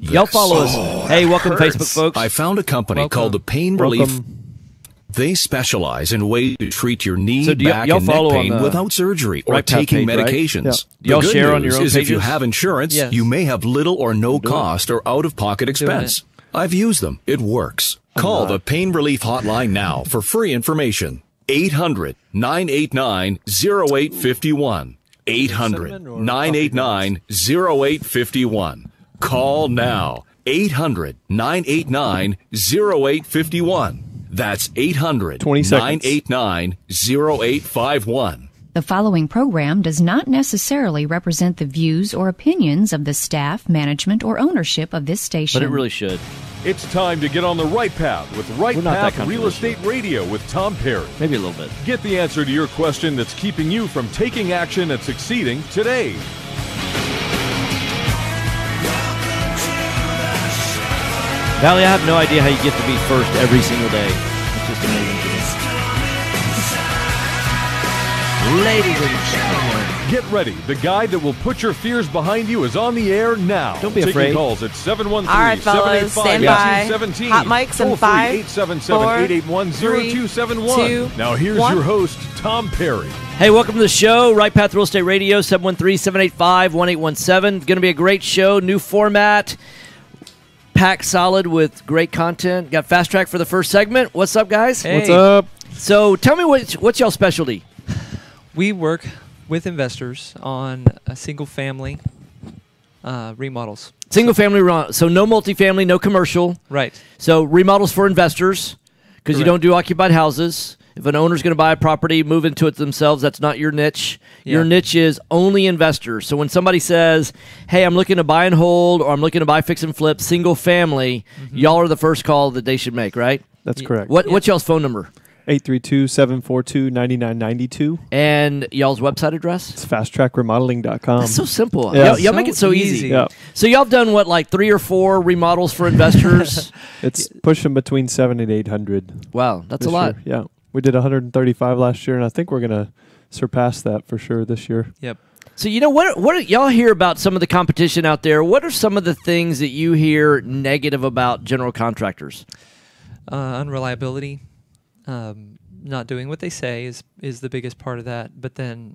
Y'all follow us. Hey, welcome, Facebook folks. I found a company called the Pain Relief. They specialize in ways to treat your knee, back, and neck pain without surgery or taking medications. Right? Yeah. Y'all share on your own pages? If you have insurance, you may have little or no cost or out-of-pocket expense. I've used them. It works. Call the Pain Relief Hotline now for free information. 800-989-0851. 800-989-0851. Call now. 800-989-0851. That's 800-989-0851. The following program does not necessarily represent the views or opinions of the staff, management, or ownership of this station. But it really should. It's time to get on the right path with Right Path Real Estate Radio with Tom Perry. Maybe a little bit. Get the answer to your question that's keeping you from taking action and succeeding today. Valley, I have no idea how you get to be first every single day. It's just amazing to me. Ladies and gentlemen. Get ready. The guy that will put your fears behind you is on the air now. Don't be afraid. Taking calls at 713-785-9217. All right, fellas, stand by. Hot mics in 5, 877-881-0271. Now here's your host, Tom Perry. Hey, welcome to the show. Right Path Real Estate Radio, 713-785-1817. Going to be a great show. New format. Packed solid with great content. Got FastTrack for the first segment. What's up, guys? Hey. What's up? So tell me what's y'all specialty? We work with investors on a single-family remodels. Single-family, so no multifamily, no commercial. Right. So remodels for investors because you don't do occupied houses. If an owner's going to buy a property, move into it themselves, that's not your niche. Yeah. Your niche is only investors. So when somebody says, hey, I'm looking to buy and hold or I'm looking to buy, fix, and flip, single family, y'all are the first call that they should make, right? That's correct. What's y'all's phone number? 832-742-9992. And y'all's website address? It's fasttrackremodeling.com. That's so simple. Yeah. Y'all make it so easy. Yeah. So y'all have done, like 3 or 4 remodels for investors? It's pushing between 700 and 800. Wow, that's a lot. Year. Yeah. We did 135 last year, and I think we're going to surpass that for sure this year. Yep. So, what y'all hear about some of the competition out there? What are some of the things that you hear negative about general contractors? Unreliability. Not doing what they say is the biggest part of that. But then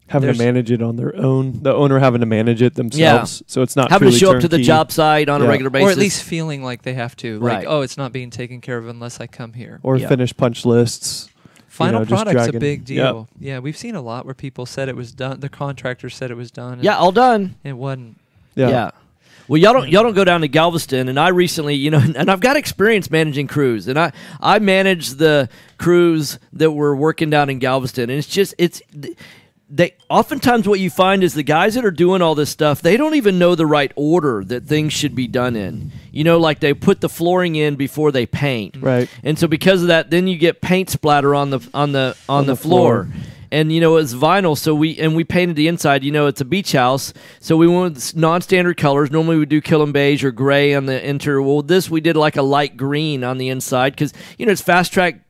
having to manage it on their own, the owner having to manage it themselves. So it's not having to show turnkey. up to the job site on a regular basis, or at least feeling like they have to. Right. Like, oh, it's not being taken care of unless I come here. Or finish punch lists. Final product's a big deal. Yep. Yeah, we've seen a lot where people said it was done. The contractor said it was done. Yeah, all done. It wasn't. Yeah. Well, y'all don't go down to Galveston, and I recently, and I've got experience managing crews, and I managed the crews that were working down in Galveston, and they oftentimes what you find is the guys that are doing all this stuff, they don't even know the right order that things should be done in. Like they put the flooring in before they paint, right? And so because of that, then you get paint splatter on the floor. And it's vinyl, so we painted the inside. It's a beach house, so we went with non-standard colors. Normally we do kill 'em beige or gray on the interior. Well, this we did like a light green on the inside because it's FastTrack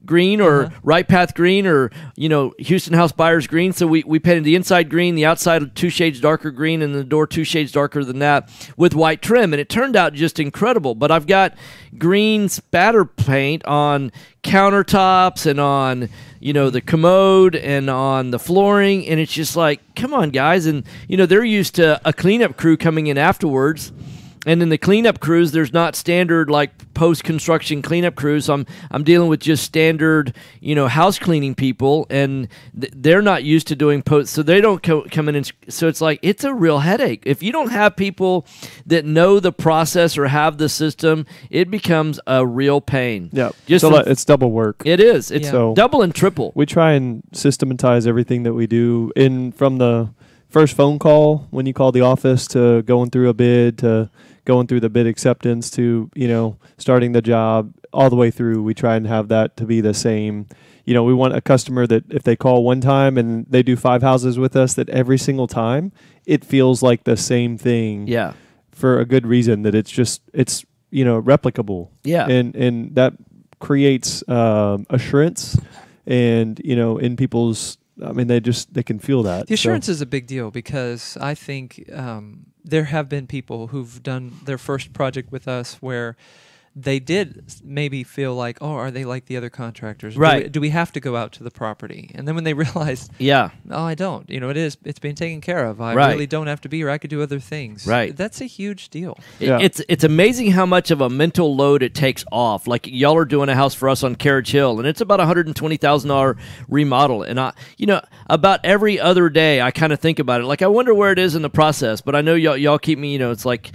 green or Right Path green or Houston House Buyers green. So we painted the inside green, the outside 2 shades darker green, and the door 2 shades darker than that with white trim, and it turned out just incredible. But I've got green spatter paint on countertops and on the commode and on the flooring, and it's just like, come on, guys. And they're used to a cleanup crew coming in afterwards. And in the cleanup crews, there's not standard like post-construction cleanup crews. So I'm dealing with just standard, house cleaning people, and they're not used to doing post, so they don't come in. So it's like it's a real headache if you don't have people that know the process or have the system. It becomes a real pain. Yeah, it's double work. It is. It's double and triple. We try and systematize everything that we do from the first phone call when you call the office to going through a bid to going through the bid acceptance to, starting the job all the way through. We try and have that to be the same. We want a customer that if they call one time and they do 5 houses with us, that every single time it feels like the same thing. Yeah. For a good reason, that it's replicable. Yeah. And that creates assurance and, in people's I mean, they can feel that. The assurance is a big deal because I think there have been people who've done their first project with us where they did maybe feel like, oh, are they like the other contractors? Right. Do we have to go out to the property? And then when they realized, yeah, oh, I don't. It's being taken care of. I right. really don't have to be here. I could do other things. Right. That's a huge deal. Yeah. It's amazing how much of a mental load it takes off. Like y'all are doing a house for us on Carriage Hill, and it's about $120,000 remodel. And about every other day, I kind of think about it. Like I wonder where it is in the process. But I know y'all keep me. It's like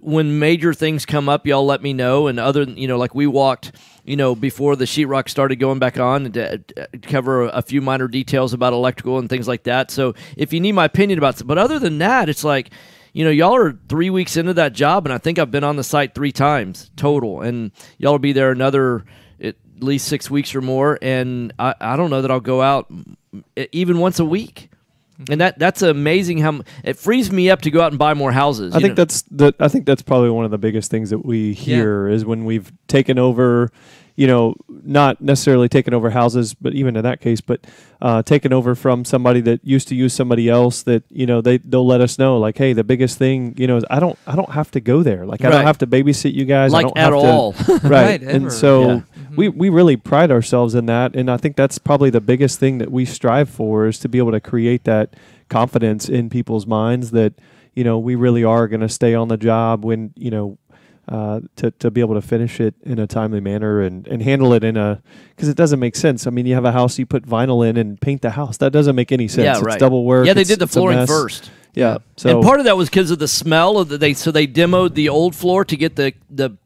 when major things come up, y'all let me know. And other, like we walked, before the sheetrock started going back on to cover a few minor details about electrical and things like that. So if you need my opinion about it, but other than that, it's like, y'all are 3 weeks into that job, and I think I've been on the site 3 times total, and y'all will be there another at least 6 weeks or more, and I don't know that I'll go out even once a week. And that's amazing how it frees me up to go out and buy more houses. I think that's probably one of the biggest things that we hear is when we've taken over, not necessarily taken over houses, but even in that case, but taken over from somebody that used to use somebody else that, they'll let us know like, hey, the biggest thing, is I don't have to go there. Like I don't have to babysit you guys. Like I don't at have all. To, right. And so we really pride ourselves in that. And I think that's probably the biggest thing that we strive for is to be able to create that confidence in people's minds that, we really are going to stay on the job when, to be able to finish it in a timely manner and handle it because it doesn't make sense. I mean, you have a house, you put vinyl in and paint the house. That doesn't make any sense. Yeah, right. It's double work. Yeah, they did the flooring first. Yeah. So and part of that was because of the smell of they demoed the old floor to get the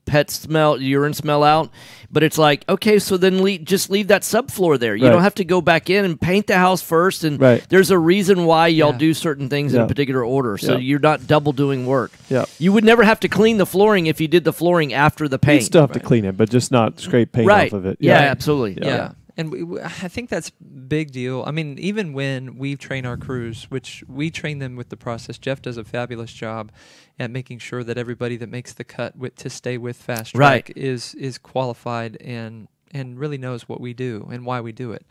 pet smell, urine smell out. But it's like, okay, so then just leave that subfloor there. You don't have to go back in and paint the house first. And there's a reason why y'all do certain things in a particular order. So you're not double doing work. Yeah. You would never have to clean the flooring if you did the flooring after the paint. You'd still have to clean it, but just not scrape paint off of it. Yeah, absolutely. Yeah. And I think that's a big deal. I mean, even when we train our crews, which we train them with the process, Jeff does a fabulous job at making sure that everybody that makes the cut to stay with FastTrack is qualified and really knows what we do and why we do it.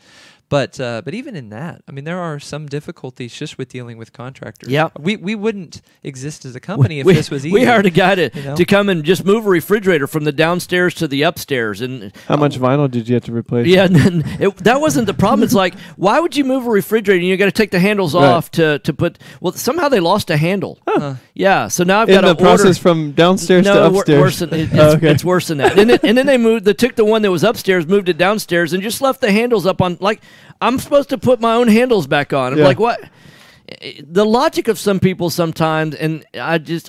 But even in that, I mean, there are some difficulties just with dealing with contractors. Yeah, we wouldn't exist as a company if this was easy. We hired a guy to come and just move a refrigerator from the downstairs to the upstairs. And how much vinyl did you have to replace? Yeah, that wasn't the problem. It's like, why would you move a refrigerator and you got to take the handles off to put? Well, somehow they lost a handle. Huh. Yeah, so now I've got to order. In the process from downstairs to upstairs. Worse than, it's worse than that. And then they took the one that was upstairs, moved it downstairs, and just left the handles up on like. I'm supposed to put my own handles back on. I'm like, what? The logic of some people sometimes, and it's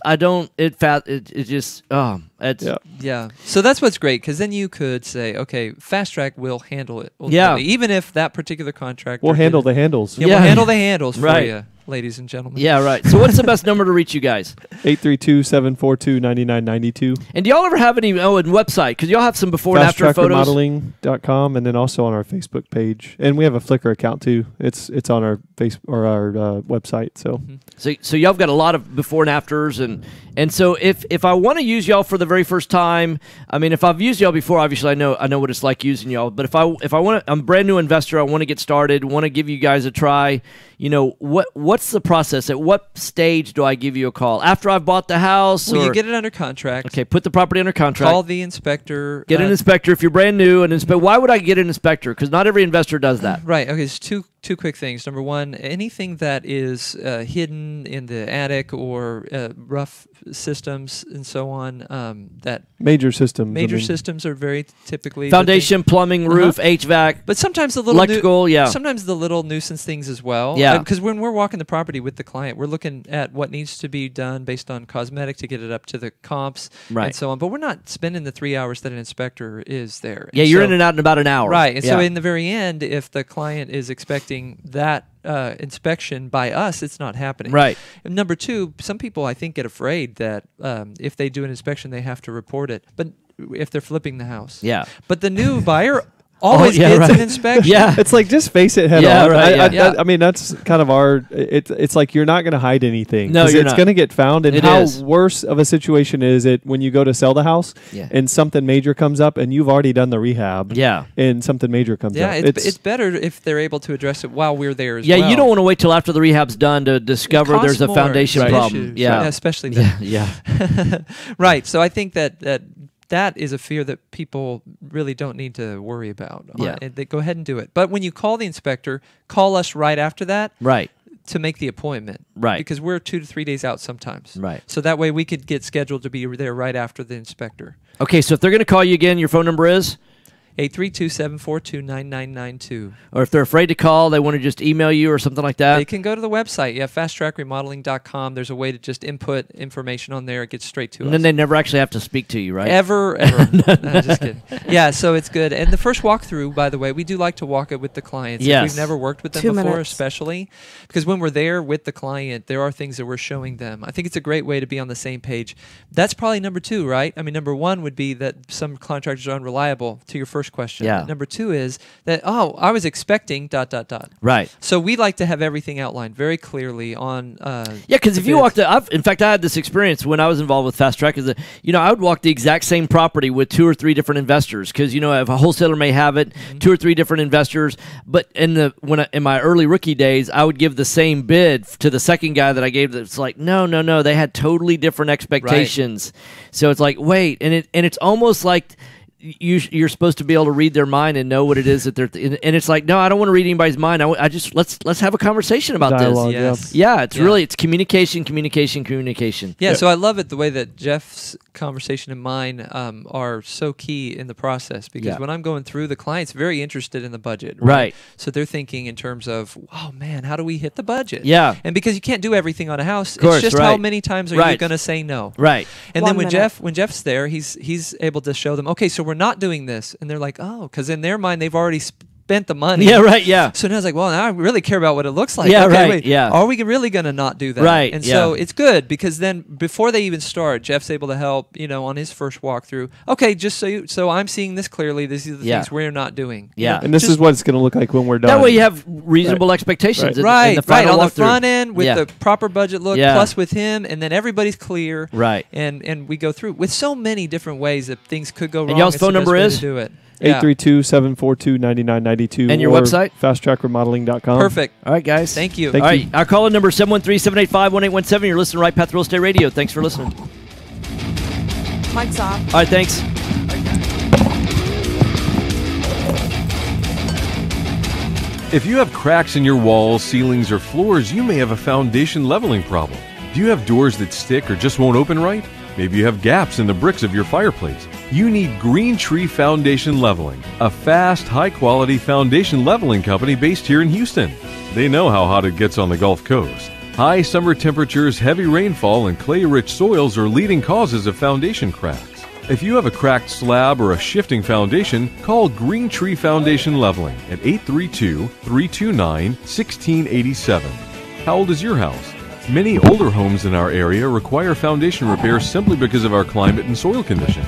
So that's what's great, because then you could say, okay, FastTrack will handle it. Yeah. Even if that particular contractor we'll handle the handles. Yeah, we'll handle the handles for you, ladies and gentlemen. Yeah, right. So what's the best number to reach you guys? 832-742-9992. And do y'all ever have any website? Because y'all have some before and after photos. FastTrackRemodeling.com, and then also on our Facebook page. And we have a Flickr account too. It's on our website. So so y'all have got a lot of before and afters, and so if I want to use y'all for the very first time, I mean, if I've used y'all before, obviously I know what it's like using y'all. But if I want I'm a brand new investor, I want to get started, want to give you guys a try. What's the process? At what stage do I give you a call? After I've bought the house? Well, you get it under contract. Okay, put the property under contract. Call the inspector. Get an inspector if you're brand new. Why would I get an inspector? Because not every investor does that. Right. Okay, it's two quick things. Number one, anything that is hidden in the attic or rough systems and so on. That major systems. Systems are very typically foundation, plumbing, roof, HVAC. But sometimes the little electrical, sometimes the little nuisance things as well. Yeah. Because when we're walking the property with the client, we're looking at what needs to be done based on cosmetic to get it up to the comps and so on. But we're not spending the 3 hours that an inspector is there. Yeah, you're in and out in about an hour. Right. And so in the very end, if the client is expecting that inspection by us, it's not happening. Right. And number two, some people I think get afraid that if they do an inspection, they have to report it. But if they're flipping the house. Yeah. But the new buyer always gets an inspection. Yeah. It's like, just face it head on. I mean, that's kind of our. It's like you're not going to hide anything. No, it's going to get found. And how worse of a situation is it when you go to sell the house and something major comes up and you've already done the rehab. Yeah. And something major comes up. Yeah, it's better if they're able to address it while we're there as well. Yeah, you don't want to wait till after the rehab's done to discover there's a foundation problem. Issues, yeah, especially then. Yeah. Right. So I think that is a fear that people really don't need to worry about. They go ahead and do it. But when you call the inspector, call us right after that. Right. To make the appointment. Right. Because we're 2 to 3 days out sometimes. Right. So that way we could get scheduled to be there right after the inspector. Okay, so if they're going to call you again, your phone number is? 832-742-9992. Or if they're afraid to call, they want to just email you or something like that? They can go to the website, FastTrackRemodeling.com. There's a way to just input information on there. It gets straight to us. And then they never actually have to speak to you, right? Ever. No, just kidding. Yeah, so it's good. And the first walkthrough, by the way, we do like to walk it with the clients. Yes. If we've never worked with them 2 before, minutes. especially. Because when we're there with the client, there are things that we're showing them. I think it's a great way to be on the same page. That's probably number 2, right? I mean, number 1 would be that some contractors are unreliable, to your first question. Yeah. Number 2 is that, I was expecting ... Right. So we like to have everything outlined very clearly on because if you walk in fact, I had this experience when I was involved with FastTrack, is that, I would walk the exact same property with 2 or 3 different investors, because, if a wholesaler may have it, 2 or 3 different investors, but in my early rookie days, I would give the same bid to the second guy that I gave. It's like, no, they had totally different expectations. Right. So it's like, wait, and it's almost like you're supposed to be able to read their mind and know what it is that they're and it's like, no, I don't want to read anybody's mind. I just let's have a conversation about Dialogue, this. It's really, it's communication. Yeah, so I love it the way that Jeff's conversation and mine are so key in the process, because when I'm going through, the client's very interested in the budget. Right. So they're thinking in terms of, oh man, how do we hit the budget? Yeah. And because you can't do everything on a house, course, it's just how many times are you going to say no? Right. And then when Jeff's there, he's able to show them, okay, so we're not doing this, and they're like, oh, because in their mind they've already spent the money. Yeah, right, yeah. So now I was like, well, now I really care about what it looks like. Yeah, okay, right, wait, yeah. Are we really going to not do that? Right, and so it's good, because then before they even start, Jeff's able to help, on his first walkthrough. Okay, just so I'm seeing this clearly, these are the things we're not doing. Yeah. And this is what it's going to look like when we're done. That way you have reasonable expectations. Right, in the on the front end with the proper budget look, plus with him, and then everybody's clear. Right. And we go through with so many different ways that things could go wrong. And y'all's phone number is? 832-742-9992. And your website? FastTrackRemodeling.com. Perfect. All right, guys. Thank you. All right, our call-in number is 713-785-1817. You're listening to Right Path Real Estate Radio. Thanks for listening. Mike's off. All right, thanks. If you have cracks in your walls, ceilings, or floors, you may have a foundation leveling problem. Do you have doors that stick or just won't open right? Maybe you have gaps in the bricks of your fireplace. You need Green Tree Foundation Leveling, a fast, high-quality foundation leveling company based here in Houston. They know how hot it gets on the Gulf Coast. High summer temperatures, heavy rainfall, and clay-rich soils are leading causes of foundation cracks. If you have a cracked slab or a shifting foundation, call Green Tree Foundation Leveling at 832-329-1687. How old is your house? Many older homes in our area require foundation repairs simply because of our climate and soil conditions.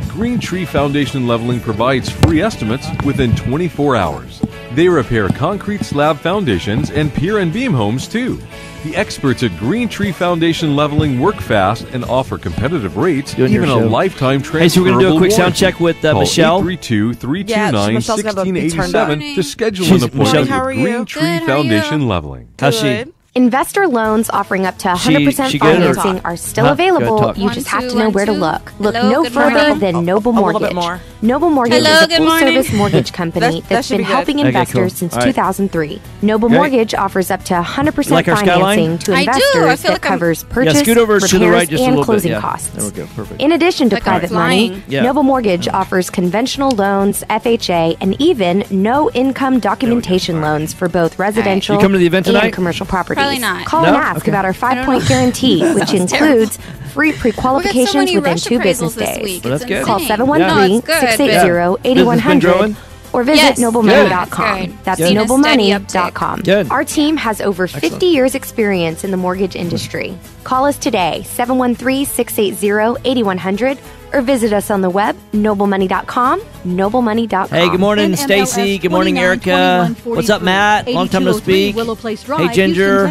Green Tree Foundation Leveling provides free estimates within 24 hours. They repair concrete slab foundations and pier and beam homes too. The experts at Green Tree Foundation Leveling work fast and offer competitive rates, even a lifetime transferable warranty. Hey, so we're going to do a quick sound check with Michelle. Call 832-329-1687 to schedule an appointment with Green Tree Foundation Leveling. How's she? Investor loans offering up to 100% financing are still available. You just have to know where to look. Look no further than Noble Mortgage. Noble Mortgage is a full-service mortgage company that's been helping investors since 2003. Noble Mortgage offers up to 100% financing to investors that covers purchase, repairs, and closing costs. There we go. Perfect. In addition to private money, Noble Mortgage offers conventional loans, FHA, and even no-income documentation loans for both residential and commercial properties. Probably not. Call and ask about our 5-point guarantee, which includes free pre-qualifications within 2 business days. Well, that's good. Call 713-680-8100 or visit noblemoney.com. That's noblemoney.com. Good. Our team has over 50 years experience in the mortgage industry. Call us today, 713-680-8100, or visit us on the web, noblemoney.com, noblemoney.com. Hey, good morning, Stacy. Good morning, Erica. What's up, Matt? Long time no speak. Hey, Ginger.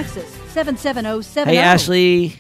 Hey, Ashley.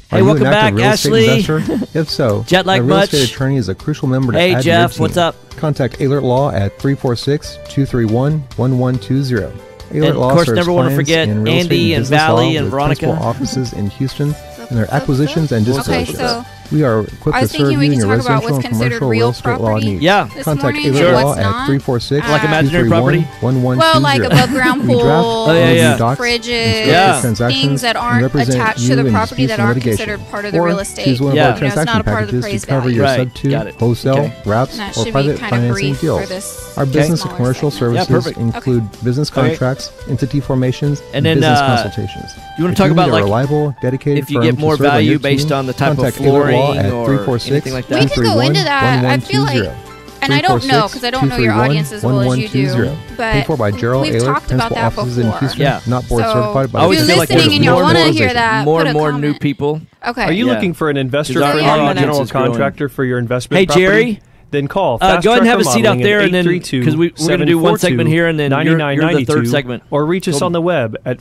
Hey, welcome back, Ashley. If so, Jet lag a real much? estate attorney is a crucial member to Hey, add Jeff. to your team. What's up? Contact Ehlert Law at 346-231-1120. And, of course, never want to forget Andy and Valley and Veronica. Offices in Houston and their acquisitions and dispositions. so we are equipped I to was serve thinking we you in could your talk about residential what's and considered commercial real real estate law property. needs. Yeah. This Contact morning, Ehlert what's Law not? at 346 Like imaginary property? 1120. Well, like above ground We draft pool, Yeah. fridges, transactions things that and aren't represent attached you to the in property that disputes and aren't litigation. considered part of the Or real estate. choose one of Yeah. our You know, it's transaction not a part of the packages to appraised cover value. your Right. sub-2, Got it. wholesale, Okay. wraps, That or should be private kind of financing brief for deals. this Our business and smaller commercial segment. Yeah, services perfect. include business contracts, entity formations, And and then, business consultations. you wanna If talk about, need a like, reliable, dedicated if you firm get to more serve on value your based team, on the type of contact Ehlert Law flooring at or 346 anything like that? We could go into that. I feel like, 1120. and I don't know because I don't know your audience as well as you do, 1120. but Paid for by Gerald we've Ehlert, talked about principal that offices in before. Houston, Yeah. not board So, certified by I the always if feel you're like listening there's and you more want to and hear more- that, more put and a more new comment. people. Okay. Are you Yeah. looking for an investor Our friendly audience general is growing. contractor for your investment Hey, property? Jerry. Then call. Go ahead and have a seat out there, and then because because we're going to do one segment here, and then you're the third segment. Or reach us on the web at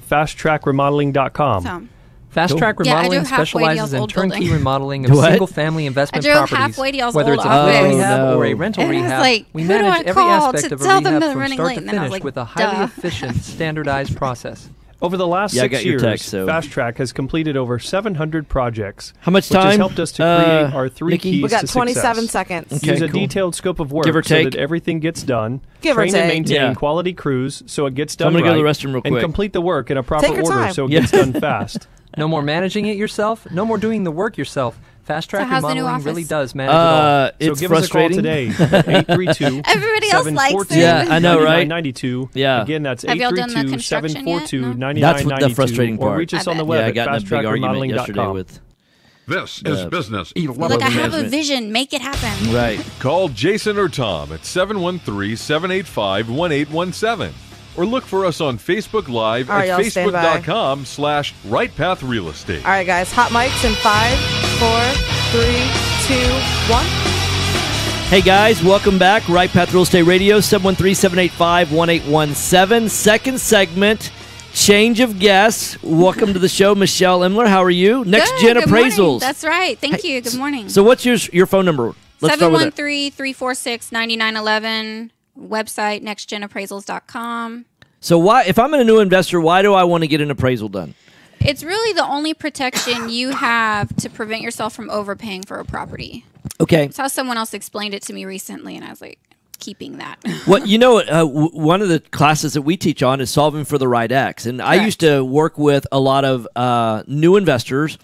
fasttrackremodeling.com. So, FastTrack Yeah, I Remodeling drove halfway to specializes y'all's in old turnkey building. remodeling of What? single-family investment I drove properties. halfway to y'all's Whether old it's a office. flip rehab Oh, or a no. rental And I was rehab, like, we who do I manage every call aspect to of a tell them rehab they're from running start late? to And then I was finish like, with a highly duh. efficient, standardized process. Over the last Yeah, I 6 got your years, text, so- FastTrack has completed over 700 projects. How much which has time? helped us to create our 3 Nikki? keys We to got 27 success. seconds. Okay, Use a cool. detailed scope of work Give or so take. that everything gets done. Give or Train take. and maintain Yeah. quality crews so it gets So I'm done gonna go to right. the restroom real and quick. complete the work in a proper Take your order time. so it Yeah. gets done fast. No more managing it yourself. No more doing the work yourself. FastTrack how's the new Remodeling office? really does manage it all. So It's give frustrating. us a call today. 832 Everybody else likes it. Yeah, I know, right? 9992. Yeah. Again, that's Have y'all done the 832 construction yet? 742 No? 9992. That's what the frustrating Or part. reach us I on the bet. web Yeah, I at got in a big argument yesterday fasttrackremodeling.com. with This is business. Look, I have a vision. Make it happen. right. Call Jason or Tom at 713-785-1817. Or look for us on Facebook Live All right, at y'all, stand by. facebook.com/RightPathRealEstate. All right, guys. Hot mics in 5, 4, 3, 2, 1. Hey guys, welcome back. Right Path Real Estate Radio, 713-785-1817. Second segment, change of guests. Welcome to the show, Michelle Imler. How are you? NextGen Good morning. Appraisals. That's right. Thank you. Good morning. So what's your phone number? Let's start with it. 713-346-9911. Website, nextgenappraisals.com. So why, if I'm a new investor, why do I want to get an appraisal done? It's really the only protection you have to prevent yourself from overpaying for a property. Okay. That's how someone else explained it to me recently, and I was like, keeping that. Well, you know, one of the classes that we teach on is solving for the right X. And I used to work with a lot of new investors,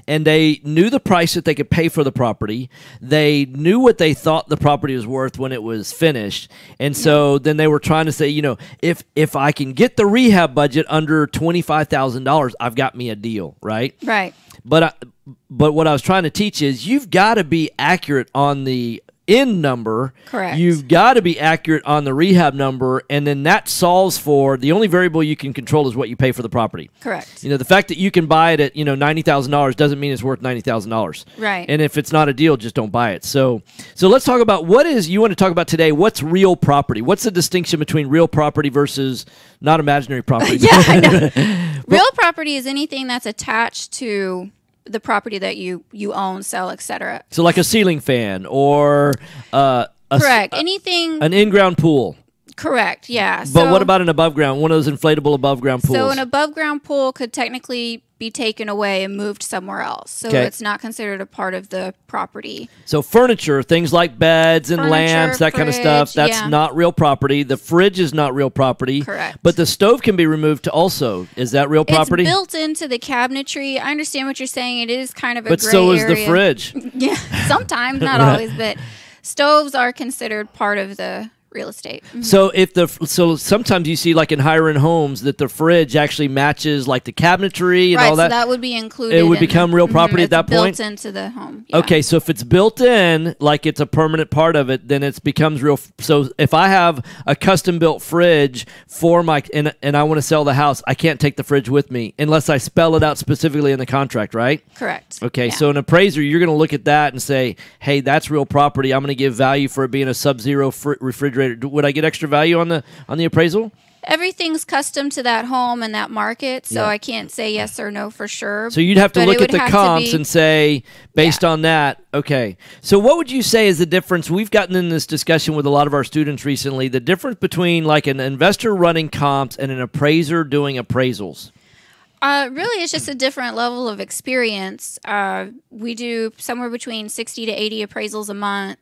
and they knew the price that they could pay for the property. They knew what they thought the property was worth when it was finished. And so then they were trying to say, you know, if I can get the rehab budget under $25,000, I've got me a deal, right? Right. But what I was trying to teach is you've got to be accurate on the end number. Correct. You've got to be accurate on the rehab number, and then that solves for the only variable you can control is what you pay for the property. Correct. You know, the fact that you can buy it at, you know, $90,000 doesn't mean it's worth $90,000. Right. And if it's not a deal, just don't buy it. So let's talk about what is you want to talk about today. What's real property? What's the distinction between real property versus not imaginary property? Yeah, I know. Real property is anything that's attached to the property that you own, sell, etc. So like a ceiling fan or Correct. Anything. an in-ground pool. Correct. Yeah. But what about an above ground? One of those inflatable above ground pools. So an above ground pool could technically be taken away and moved somewhere else. So it's not considered a part of the property. So furniture, things like beds and lamps, that kind of stuff, that's not real property. The fridge is not real property. Correct. But the stove can be removed also. Is that real property? It's built into the cabinetry. I understand what you're saying. It is kind of a but gray so is area. the fridge. Yeah, sometimes, not Right. always, but stoves are considered part of the real estate. So sometimes you see like in higher end homes that the fridge actually matches like the cabinetry and all that. So that would be included. It would become real property at that point. Built into the home. Yeah. Okay, so if it's built in, like it's a permanent part of it, then it becomes real. So if I have a custom built fridge for my and I want to sell the house, I can't take the fridge with me unless I spell it out specifically in the contract, right? Correct. Okay, so an appraiser, you're going to look at that and say, hey, that's real property. I'm going to give value for it being a sub-zero refrigerator. Would I get extra value on the appraisal? Everything's custom to that home and that market, so I can't say yes or no for sure. So you'd have to look at the comps and say, based on that, okay. So what would you say is the difference? We've gotten in this discussion with a lot of our students recently, the difference between like an investor running comps and an appraiser doing appraisals. Really, it's just a different level of experience. We do somewhere between 60 to 80 appraisals a month.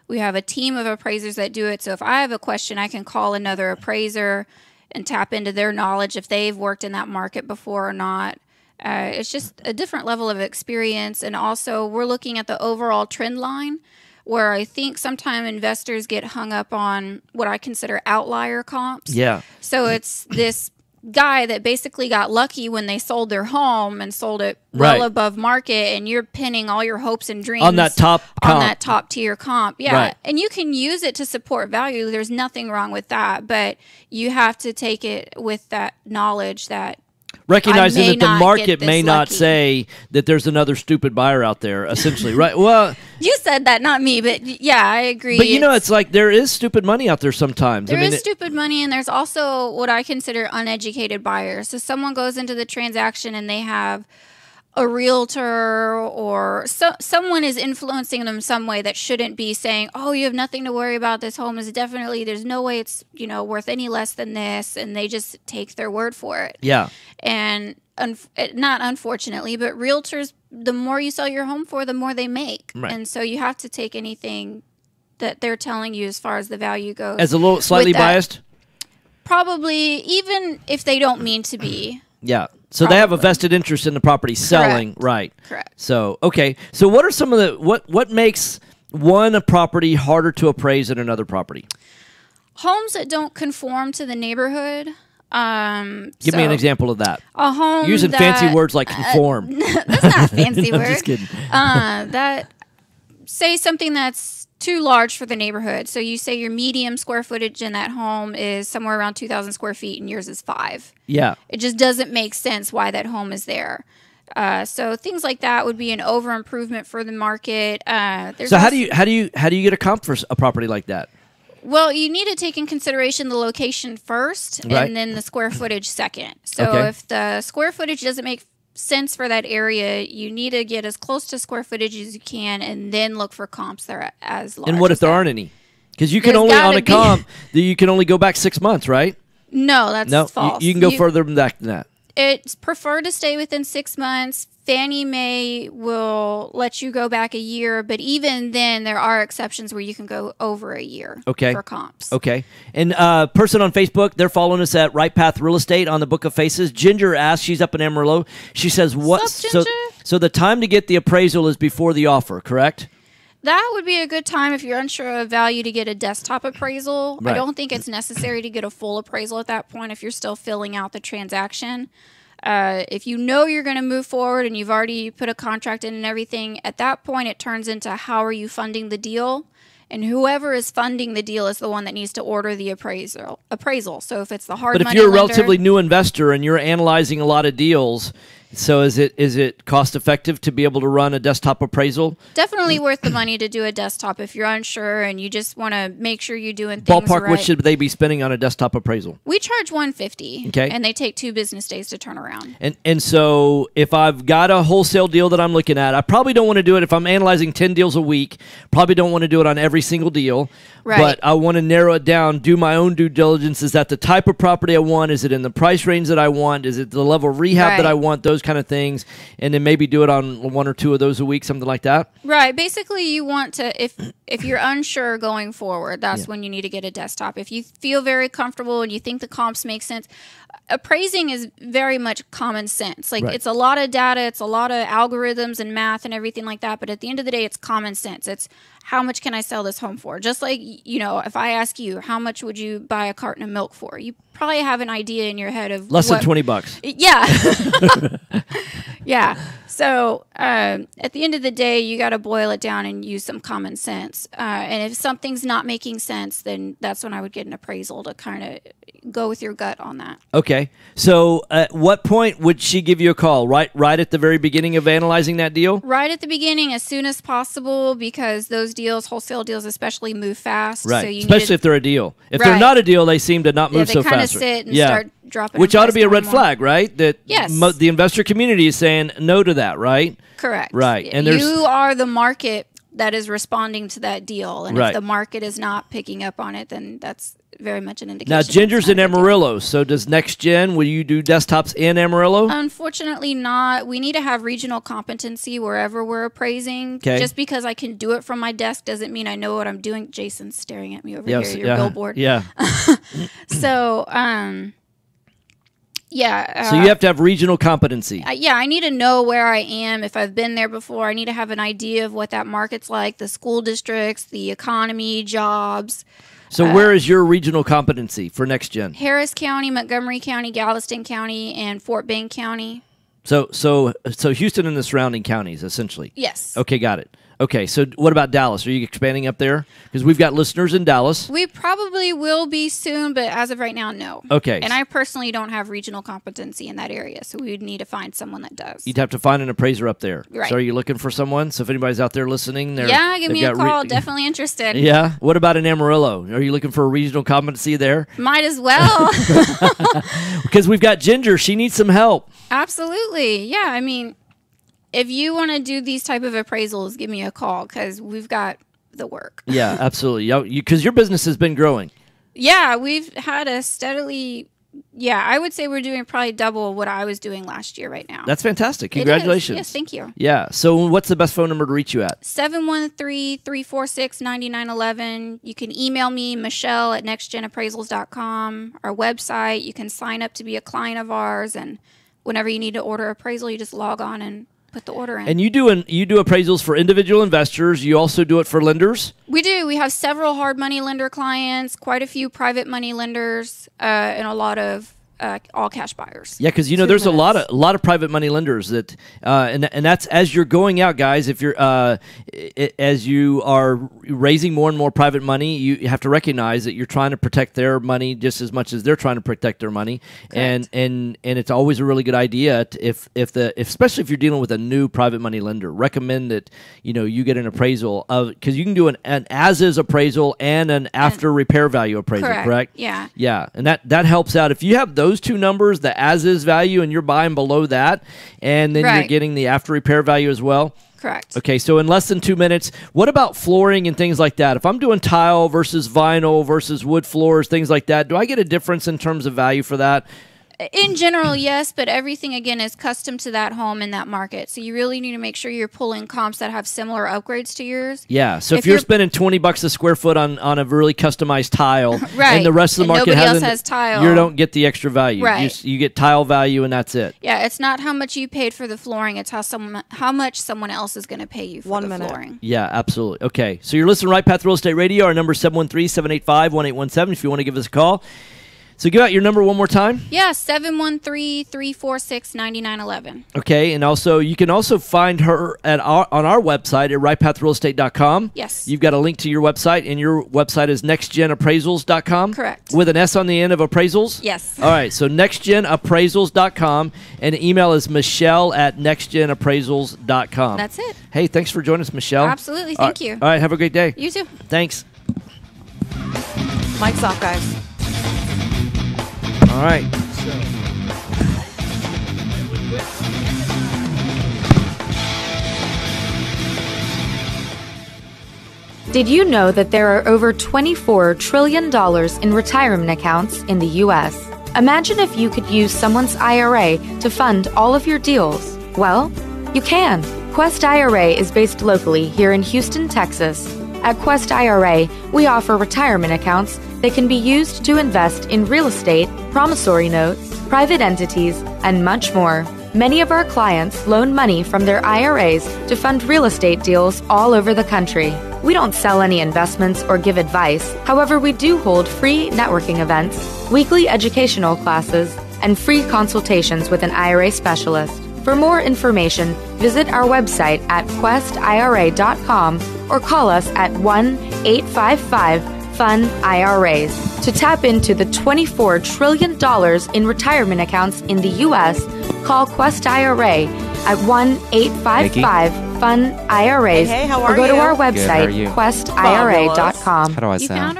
We have a team of appraisers that do it. So if I have a question, I can call another appraiser and tap into their knowledge if they've worked in that market before or not. It's just a different level of experience. And also, we're looking at the overall trend line, where I think sometimes investors get hung up on what I consider outlier comps. Yeah. So it's this guy that basically got lucky when they sold their home and sold it well above market, and you're pinning all your hopes and dreams on that top tier comp. Yeah. And you can use it to support value. There's nothing wrong with that, but you have to take it with that knowledge that recognizing that the market may not say that there's another stupid buyer out there, essentially, right? Well, you said that, not me, but yeah, I agree. But it's like there is stupid money out there sometimes. There is stupid money, and there's also what I consider uneducated buyers. So someone goes into the transaction and they have a realtor or someone is influencing them some way that shouldn't be, saying, oh, you have nothing to worry about. This home is definitely, there's no way it's, worth any less than this. And they just take their word for it. Yeah. And not unfortunately, but realtors, the more you sell your home for, the more they make. Right. And so you have to take anything that they're telling you as far as the value goes. As a little slightly biased? Probably, even if they don't mean to be. Yeah. So they have a vested interest in the property selling, right? Correct. So, okay. So what are some of the, what makes one property harder to appraise than another property? Homes that don't conform to the neighborhood. Give me an example of that. A home using fancy words like conform. That's not a fancy word. Just kidding. Say something that's too large for the neighborhood. So you say your medium square footage in that home is somewhere around 2,000 square feet and yours is 5. Yeah. It just doesn't make sense why that home is there. So things like that would be an over improvement for the market. So how do you get a comp for a property like that? Well, you need to take in consideration the location first, and then the square footage second. So if the square footage doesn't make sense for that area, you need to get as close to square footage as you can, and then look for comps that are as large. And what if there aren't any? Because you can only on a comp, you can only go back 6 months, right? No, that's false. You can go further back than that. It's preferred to stay within 6 months. Fannie Mae will let you go back a year, but even then, there are exceptions where you can go over a year for comps. Okay. And person on Facebook, they're following us at Right Path Real Estate on the Book of Faces. Ginger asks, she's up in Amarillo. She says, What's up, Ginger? So the time to get the appraisal is before the offer, correct? That would be a good time if you're unsure of value to get a desktop appraisal. Right. I don't think it's necessary to get a full appraisal at that point if you're still filling out the transaction. If you know you're going to move forward and you've already put a contract in and everything, at that point it turns into how are you funding the deal? And whoever is funding the deal is the one that needs to order the appraisal. So if it's the hard money lender. But if you're a relatively new investor and you're analyzing a lot of deals, so is it cost effective to be able to run a desktop appraisal? Definitely worth the money to do a desktop if you're unsure and you just want to make sure you're doing things Ballpark, right. What should they be spending on a desktop appraisal? We charge $150. Okay. And they take 2 business days to turn around. And so if I've got a wholesale deal that I'm looking at, I probably don't want to do it if I'm analyzing 10 deals a week. Probably don't want to do it on every single deal. Right. But I want to narrow it down, do my own due diligence. Is that the type of property I want? Is it in the price range that I want? Is it the level of rehab that I want? Those kind of things. And then maybe do it on 1 or 2 of those a week, something like that. Right. Basically, you want to, if you're unsure going forward, that's when you need to get a desktop. If you feel very comfortable and you think the comps make sense, appraising is very much common sense. Like it's a lot of data, it's a lot of algorithms and math and everything like that. But at the end of the day, it's common sense. It's how much can I sell this home for? Just like, you know, if I ask you, how much would you buy a carton of milk for? You probably have an idea in your head of less than $20. Yeah. Yeah. So at the end of the day, you got to boil it down and use some common sense. And if something's not making sense, then that's when I would get an appraisal to kind of go with your gut on that. Okay. So at what point would she give you a call? Right at the very beginning of analyzing that deal? Right at the beginning, as soon as possible, because those deals, wholesale deals especially, move fast. Right. So you especially if they're a deal. If they're not a deal, they seem to not move so fast. They kind of sit and start dropping. Which ought to be a red flag, right? That yes. The investor community is saying no to that, right? Correct. Right. And you are the market that is responding to that deal. And if the market is not picking up on it, then that's very much an indication. Now, Ginger's in Amarillo. So does NextGen, will you do desktops in Amarillo? Unfortunately not. We need to have regional competency wherever we're appraising. Okay. Just because I can do it from my desk doesn't mean I know what I'm doing. Jason's staring at me over here, your billboard. Yeah. So, so you have to have regional competency. I need to know where I am. If I've been there before, I need to have an idea of what that market's like, the school districts, the economy, jobs. So where is your regional competency for NextGen? Harris County, Montgomery County, Galveston County, and Fort Bend County. So Houston and the surrounding counties, essentially. Yes. Okay, got it. Okay, so what about Dallas? Are you expanding up there? Because we've got listeners in Dallas. We probably will be soon, but as of right now, no. Okay. And I personally don't have regional competency in that area, so we would need to find someone that does. You'd have to find an appraiser up there. Right. So are you looking for someone? So if anybody's out there listening, give me a call. Definitely interested. Yeah. What about in Amarillo? Are you looking for a regional competency there? Might as well. Because we've got Ginger. She needs some help. Absolutely. Yeah, I mean, if you want to do these type of appraisals, give me a call because we've got the work. Yeah, absolutely. Because your business has been growing. Yeah, we've had a steadily. Yeah, I would say we're doing probably double what I was doing last year right now. That's fantastic. Congratulations. Yes, thank you. Yeah. So what's the best phone number to reach you at? 713-346-9911. You can email me, Michelle at nextgenappraisals.com. Our website, you can sign up to be a client of ours. And whenever you need to order appraisal, you just log on and put the order in. And you do appraisals for individual investors. You also do it for lenders? We do. We have several hard money lender clients, quite a few private money lenders, and a lot of all cash buyers. Yeah, because there's a lot of private money lenders that, and that's as you're going out, guys. If you're as you are raising more and more private money, you have to recognize that you're trying to protect their money just as much as they're trying to protect their money. Correct. And it's always a really good idea especially if you're dealing with a new private money lender, recommend that you get an appraisal because you can do an as is appraisal and an after repair value appraisal. Correct? Yeah. Yeah, and that helps out if you have those two numbers, the as-is value, and you're buying below that, and then you're getting the after-repair value as well. Correct. Okay, so in less than 2 minutes, what about flooring and things like that? If I'm doing tile versus vinyl versus wood floors, things like that, do I get a difference in terms of value for that? In general, yes, but everything, again, is custom to that home and that market. So you really need to make sure you're pulling comps that have similar upgrades to yours. Yeah, so if you're spending $20 a square foot on a really customized tile, right, and the rest of the market nobody else has tile, you don't get the extra value. Right. You get tile value, and that's it. Yeah, it's not how much you paid for the flooring. It's how much someone else is going to pay you for the flooring. Yeah, absolutely. Okay, so you're listening to Right Path Real Estate Radio. Our number is 713-785-1817 if you want to give us a call. So give out your number one more time. Yeah, 713-346-9911. Okay, and you can also find her on our website at rightpathrealestate.com. Yes. You've got a link to your website, and your website is nextgenappraisals.com. Correct. With an S on the end of appraisals? Yes. All right, so nextgenappraisals.com, and the email is michelle@nextgenappraisals.com. That's it. Hey, thanks for joining us, Michelle. Absolutely, thank you. All right, have a great day. You too. Thanks. Mic's off, guys. All right. Did you know that there are over $24 trillion in retirement accounts in the U.S.? Imagine if you could use someone's IRA to fund all of your deals. Well, you can. Quest IRA is based locally here in Houston, Texas. At Quest IRA, we offer retirement accounts that can be used to invest in real estate, promissory notes, private entities, and much more. Many of our clients loan money from their IRAs to fund real estate deals all over the country. We don't sell any investments or give advice. However, we do hold free networking events, weekly educational classes, and free consultations with an IRA specialist. For more information, visit our website at questira.com or call us at 1-855-FUN-IRAs. To tap into the $24 trillion in retirement accounts in the U.S., call Quest IRA at 1-855-FUN-IRAs or go to our website, questira.com. How do I sound?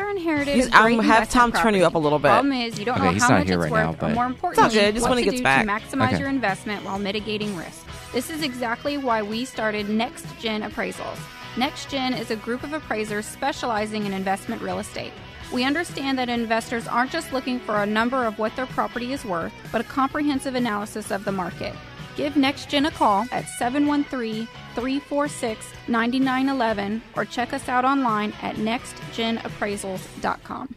I'm have Tom turn you up a little bit. Problem is, you don't know how much it's worth, or more importantly, what to do to maximize your investment while mitigating risk. This is exactly why we started NextGen Appraisals. NextGen is a group of appraisers specializing in investment real estate. We understand that investors aren't just looking for a number of what their property is worth, but a comprehensive analysis of the market. Give NextGen a call at 713-346-9911 or check us out online at nextgenappraisals.com.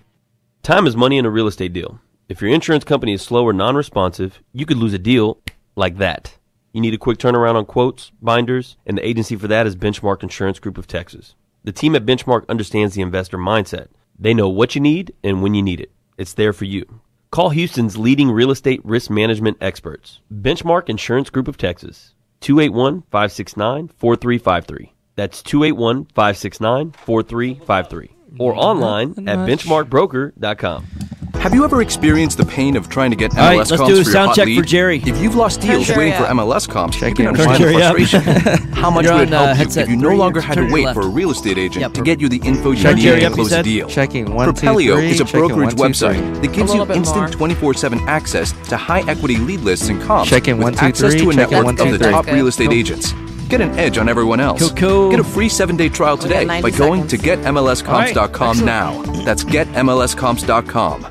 Time is money in a real estate deal. If your insurance company is slow or non-responsive, you could lose a deal like that. You need a quick turnaround on quotes, binders, and the agency for that is Benchmark Insurance Group of Texas. The team at Benchmark understands the investor mindset. They know what you need and when you need it. It's there for you. Call Houston's leading real estate risk management experts, Benchmark Insurance Group of Texas, 281-569-4353. That's 281-569-4353. Or online at benchmarkbroker.com. Have you ever experienced the pain of trying to get MLS All right, let's comps do a for your sound hot check lead? for Jerry. If you've lost deals waiting for MLS comps, you can Turn understand the Jerry up. frustration. How much You're would it on, help you headset if you no 3, longer had turn to to wait your for a left. real estate agent Yep, to get you the info you Turn need Jerry to up, close you a said? deal? Checking 1, 2, Propelio 3. is a Checking brokerage 1, 2, 3. website that gives you instant 24/7 access to high-equity lead lists and comps Checking with 1, 2, access 3. to a Checking network 1, 2, of the 3. top real estate agents. Get an edge on everyone else. Cool. Get a free 7-day trial today by going to getmlscomps.com now. That's getmlscomps.com.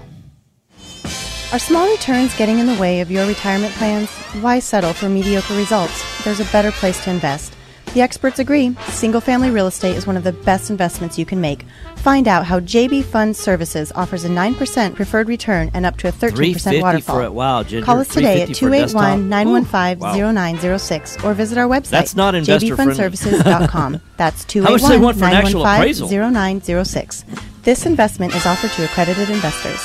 Are small returns getting in the way of your retirement plans? Why settle for mediocre results? There's a better place to invest. The experts agree. Single-family real estate is one of the best investments you can make. Find out how JB Fund Services offers a 9% preferred return and up to a 13% waterfall. For it. Wow, Ginger. Call us today at 281-915-0906 or visit our website, That's not investor jbfundservices.com. That's How much do they want for an actual appraisal? 281-915-0906. This investment is offered to accredited investors.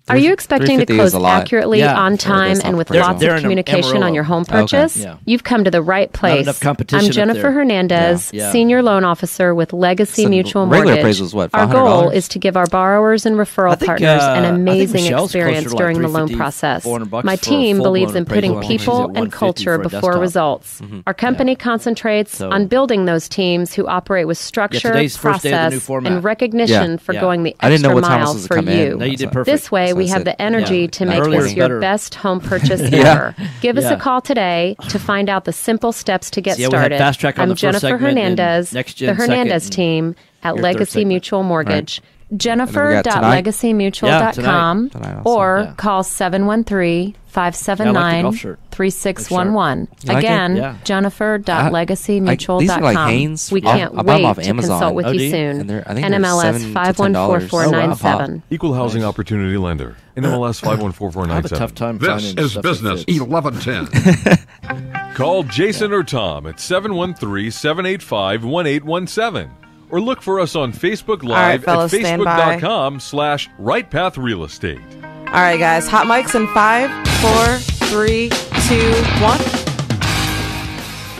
Are you expecting to close accurately, on time, and with lots of communication on your home purchase? Okay. Yeah. You've come to the right place. Not enough competition I'm Jennifer up there. Hernandez, Senior Loan Officer with Legacy Mutual regular Mortgage. appraisal is what, Our $500? goal is to give our borrowers and referral partners an amazing Michelle's experience closer to during the like loan $350, process. $400 My for a team full-blown believes in putting appraisal. She's people at and $150 culture for a before desktop. results. Our company concentrates on building those teams who operate with structure, today's first day of the new process, format. and recognition for going the I didn't know extra what time mile was for come in. you. No, you did perfect. This way, So we I have said- the energy to make Earlier this is your better. best home purchase Yeah. ever. Give us Yeah. a call today to find out the simple steps to get So, yeah, we had started. FastTrack on I'm the first Jennifer segment and Hernandez, NextGen the Hernandez second, team at your third Legacy segment. Mutual Mortgage. Jennifer.legacymutual.com or call 713-579-3611. Again, Jennifer.legacymutual.com. These are like Hanes. We can't I bought them wait off to Amazon. consult with Oh, do you you? soon. And they're- I think they're NMLS $7 to $10. 514497. Equal Housing Opportunity Lender. NMLS I have a 514497. tough time This finding is stuff that business fits. 1110. Call Jason or Tom at 713-785-1817. Or look for us on Facebook Live fellas, at stand by. facebook.com/RightPathRealEstate. All right, guys. Hot mics in 5, 4, 3, 2, 1.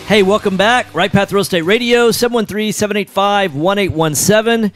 Hey, welcome back. Right Path Real Estate Radio, 713-785-1817.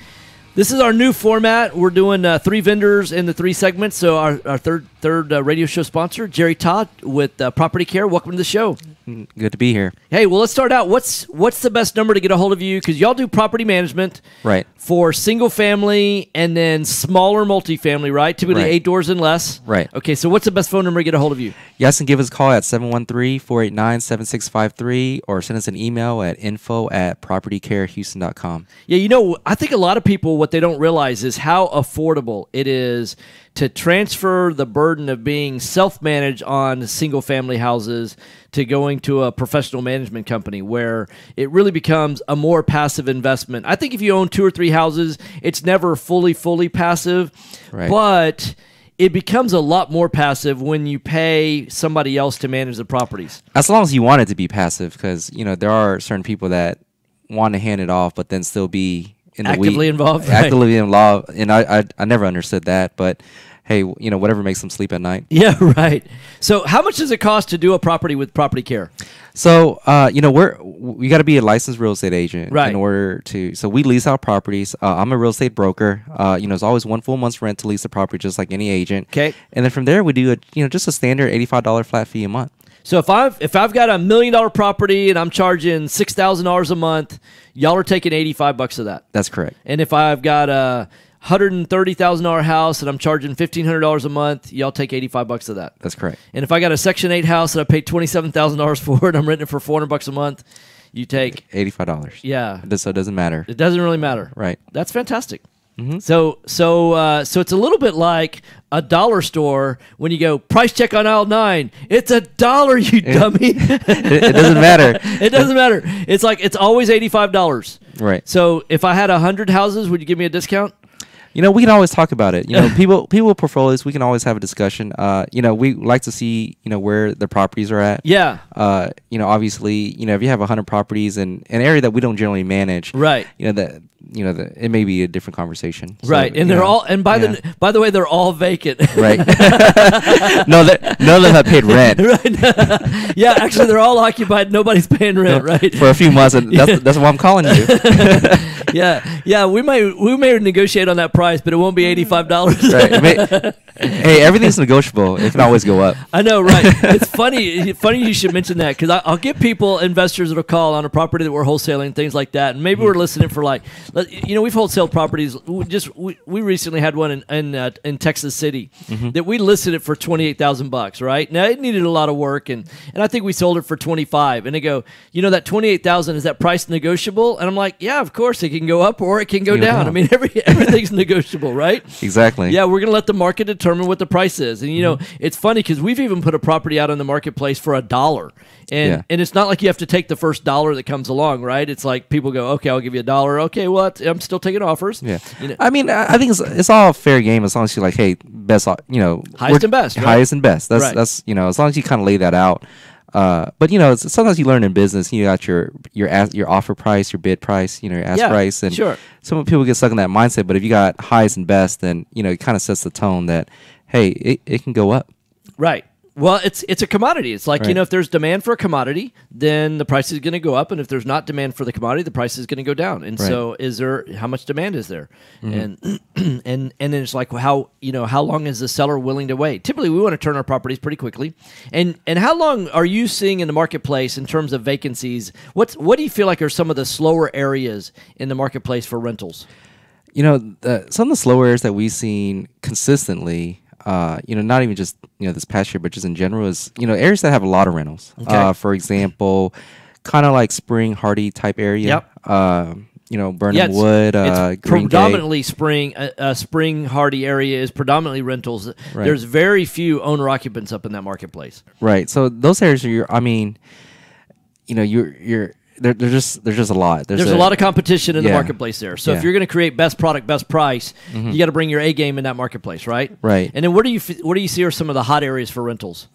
This is our new format. We're doing 3 vendors in the 3 segments. So our third radio show sponsor, Jerry Todd with Property Care. Welcome to the show. Good to be here. Hey, well, let's start out. What's the best number to get a hold of you? Because y'all do property management Right. for single family and then smaller multifamily, right? Typically Right. 8 doors and less. Right. Okay, so what's the best phone number to get a hold of you? You guys can give us a call at 713-489-7653 or send us an email at info@propertycarehouston.com. Yeah, I think a lot of people, what they don't realize is how affordable it is to transfer the burden of being self-managed on single-family houses to going to a professional management company where it really becomes a more passive investment. I think if you own 2 or 3 houses, it's never fully passive, but it becomes a lot more passive when you pay somebody else to manage the properties. As long as you want it to be passive, because there are certain people that want to hand it off, but then still be in the actively involved. Actively involved, and I never understood that. But hey, whatever makes them sleep at night. Yeah, right. So, how much does it cost to do a property with Property Care? So, we got to be a licensed real estate agent in order to. So we lease out properties. I'm a real estate broker. It's always 1 full month's rent to lease a property, just like any agent. Okay. And then from there, we do just a standard $85 flat fee a month. So if I've got $1 million property and I'm charging $6,000 a month, y'all are taking $85 of that. That's correct. And if I've got a $130,000 house and I'm charging $1,500 a month, y'all take $85 of that. That's correct. And if I got a Section 8 house that I paid $27,000 for and I'm renting it for $400 a month, you take $85. Yeah. So it doesn't matter. It doesn't really matter. Right. That's fantastic. Mm-hmm. So it's a little bit like a dollar store when you go price check on aisle 9. It's $1, you dummy. It doesn't matter. It doesn't matter. It's like it's always $85. Right. So if I had 100 houses, would you give me a discount? We can always talk about it. People with portfolios, we can always have a discussion. We like to see, where the properties are at. Yeah. Obviously, if you have 100 properties in an area that we don't generally manage, right. It may be a different conversation. So, right. And they're all, and by the way, they're all vacant. Right. None of them have paid rent. Right. Yeah. Actually, they're all occupied. Nobody's paying rent. Right. For a few months. And that's why I'm calling you. Yeah. We may negotiate on that price, but it won't be $85. Right. Hey, everything's negotiable. It can always go up. I know, right? It's funny. Funny you should mention that because I'll get investors that'll call on a property that we're wholesaling, things like that, and maybe we're listening for we've wholesaled properties. We recently had one in Texas City that we listed it for $28,000. Right now, it needed a lot of work, and I think we sold it for $25,000. And they go, that $28,000, is that price negotiable? And I'm like, yeah, of course it can go up or it can go down. I mean, everything's negotiable, right? Exactly. Yeah, we're gonna let the market determine what the price is. And it's funny because we've even put a property out on the marketplace for $1. And it's not like you have to take the first $1 that comes along, right? It's like people go, okay, I'll give you $1. Okay, well, I'm still taking offers. Yeah. I mean, I think it's all fair game as long as you're like, hey, best, highest and best. Right? Highest and best. That's as long as you kind of lay that out. But sometimes you learn in business. You got your offer price, your bid price, your ask price, and some people get stuck in that mindset. But if you got highest and best, then it kind of sets the tone that hey, it can go up. Right. Well, it's a commodity. It's like, if there's demand for a commodity, then the price is going to go up. And if there's not demand for the commodity, the price is going to go down. And so how much demand is there? Mm-hmm. And then it's like, how long is the seller willing to wait? Typically, we want to turn our properties pretty quickly. And how long are you seeing in the marketplace in terms of vacancies? What do you feel like are some of the slower areas in the marketplace for rentals? Some of the slower areas that we've seen consistently, not even just this past year, but just in general, is areas that have a lot of rentals. Okay. For example, kind of like Spring Hardy type area. Yep. Burnham Wood. It's predominantly Spring. Spring Hardy area is predominantly rentals. Right. There's very few owner occupants up in that marketplace. Right. So those areas are there's just a lot. There's a lot of competition in the marketplace there. So if you're going to create best product, best price, you got to bring your A game in that marketplace, right? Right. And then what do you see are some of the hot areas for rentals?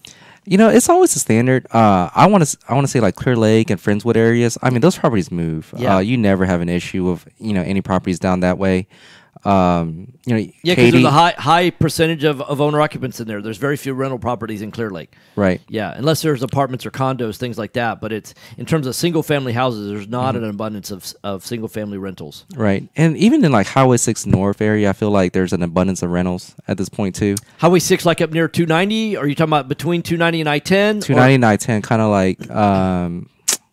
It's always the standard. I want to say like Clear Lake and Friendswood areas. I mean, those properties move. Yeah. You never have an issue of any properties down that way. Because there's a high percentage of owner occupants in there. There's very few rental properties in Clear Lake. Right. Yeah, unless there's apartments or condos, things like that. But it's in terms of single family houses, there's not an abundance of single family rentals. Right. And even in like Highway 6 North area, I feel like there's an abundance of rentals at this point too. Highway 6, like up near 290? Are you talking about between 290 and I-10? 290 and I-10, kind of like